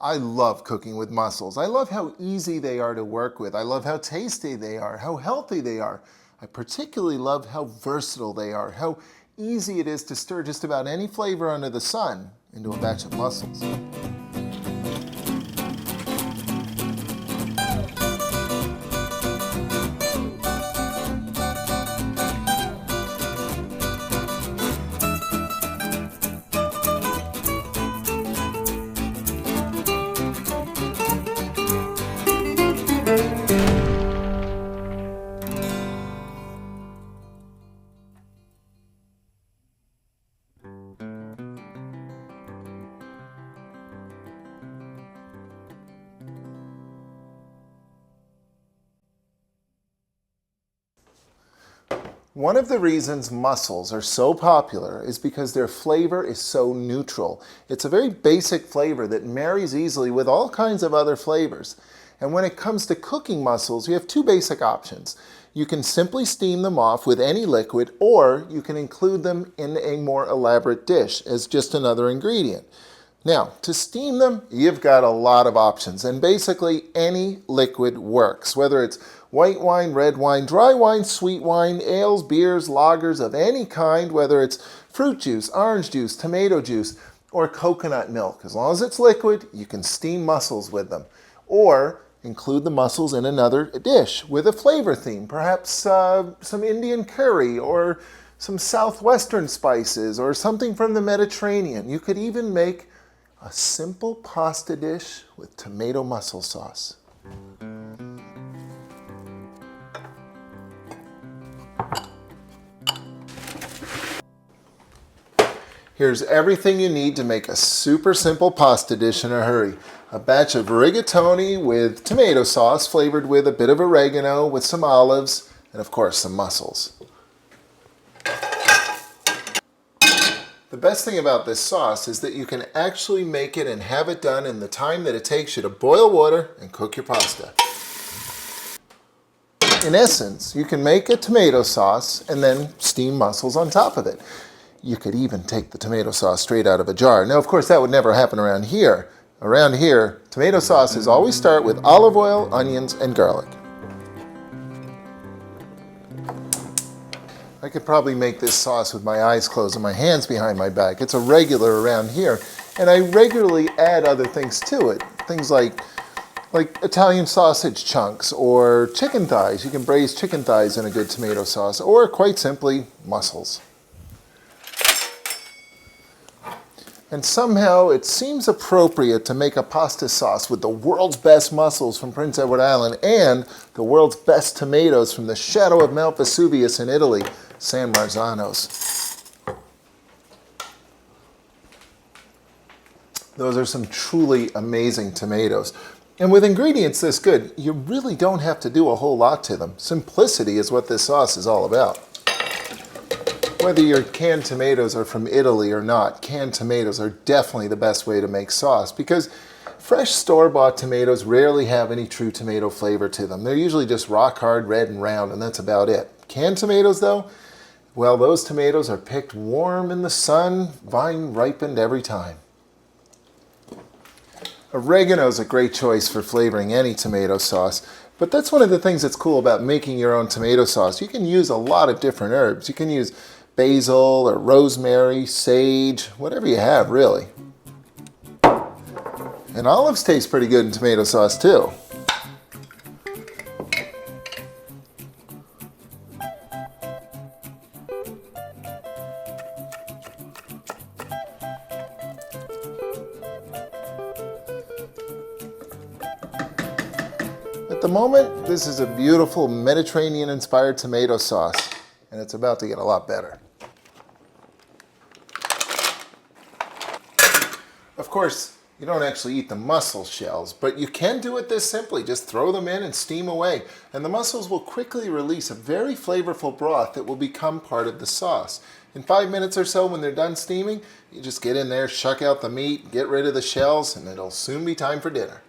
I love cooking with mussels. I love how easy they are to work with. I love how tasty they are, how healthy they are. I particularly love how versatile they are, how easy it is to stir just about any flavor under the sun into a batch of mussels. One of the reasons mussels are so popular is because their flavor is so neutral. It's a very basic flavor that marries easily with all kinds of other flavors. And when it comes to cooking mussels, you have two basic options. You can simply steam them off with any liquid, or you can include them in a more elaborate dish as just another ingredient. Now, to steam them, you've got a lot of options, and basically any liquid works, whether it's white wine, red wine, dry wine, sweet wine, ales, beers, lagers of any kind, whether it's fruit juice, orange juice, tomato juice, or coconut milk. As long as it's liquid, you can steam mussels with them. Or include the mussels in another dish with a flavor theme, perhaps some Indian curry or some southwestern spices or something from the Mediterranean. You could even make a simple pasta dish with tomato mussel sauce. Here's everything you need to make a super simple pasta dish in a hurry. A batch of rigatoni with tomato sauce flavored with a bit of oregano with some olives and of course some mussels. The best thing about this sauce is that you can actually make it and have it done in the time that it takes you to boil water and cook your pasta. In essence, you can make a tomato sauce and then steam mussels on top of it. You could even take the tomato sauce straight out of a jar. Now, of course, that would never happen around here. Around here, tomato sauces always start with olive oil, onions, and garlic. I could probably make this sauce with my eyes closed and my hands behind my back. It's a regular around here. And I regularly add other things to it. Things like Italian sausage chunks or chicken thighs. You can braise chicken thighs in a good tomato sauce, or quite simply, mussels. And somehow it seems appropriate to make a pasta sauce with the world's best mussels from Prince Edward Island and the world's best tomatoes from the shadow of Mount Vesuvius in Italy, San Marzano's. Those are some truly amazing tomatoes. And with ingredients this good, you really don't have to do a whole lot to them. Simplicity is what this sauce is all about. Whether your canned tomatoes are from Italy or not, canned tomatoes are definitely the best way to make sauce because fresh store-bought tomatoes rarely have any true tomato flavor to them. They're usually just rock hard, red, and round, and that's about it. Canned tomatoes, though, well, those tomatoes are picked warm in the sun, vine ripened every time. Oregano is a great choice for flavoring any tomato sauce. But that's one of the things that's cool about making your own tomato sauce. You can use a lot of different herbs. You can use basil or rosemary, sage, whatever you have, really. And olives taste pretty good in tomato sauce, too. At the moment, this is a beautiful Mediterranean-inspired tomato sauce, and it's about to get a lot better. Of course, you don't actually eat the mussel shells, but you can do it this simply. Just throw them in and steam away, and the mussels will quickly release a very flavorful broth that will become part of the sauce. In 5 minutes or so, when they're done steaming, you just get in there, shuck out the meat, get rid of the shells, and it'll soon be time for dinner.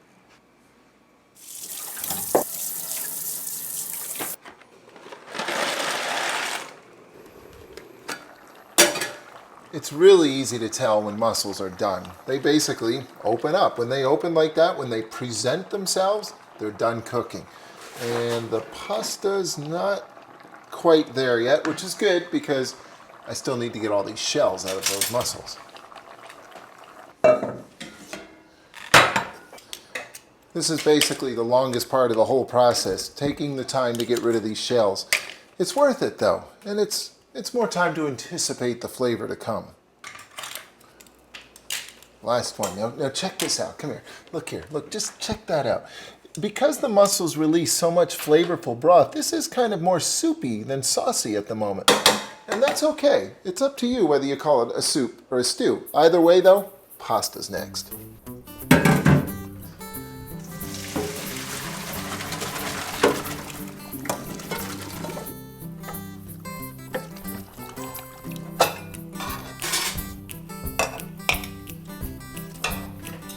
It's really easy to tell when mussels are done. They basically open up. When they open like that, when they present themselves, they're done cooking. And the pasta's not quite there yet, which is good because I still need to get all these shells out of those mussels. This is basically the longest part of the whole process, taking the time to get rid of these shells. It's worth it though, and it's more time to anticipate the flavor to come. Last one. Now check this out. Come here. Look here. Look, just check that out. Because the mussels release so much flavorful broth, this is kind of more soupy than saucy at the moment. And that's okay. It's up to you whether you call it a soup or a stew. Either way though, pasta's next.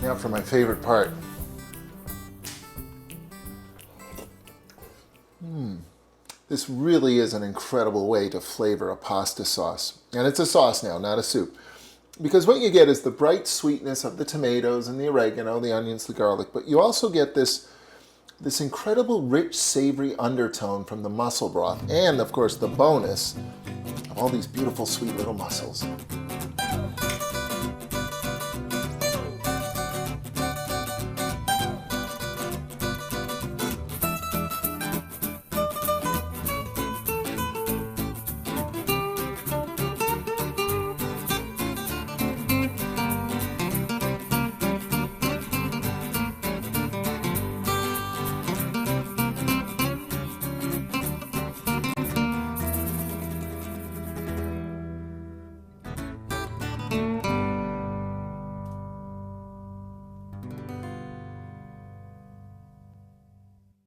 Now for my favorite part. This really is an incredible way to flavor a pasta sauce. And it's a sauce now, not a soup. Because what you get is the bright sweetness of the tomatoes and the oregano, the onions, the garlic, but you also get this incredible rich, savory undertone from the mussel broth, and of course the bonus of all these beautiful, sweet little mussels.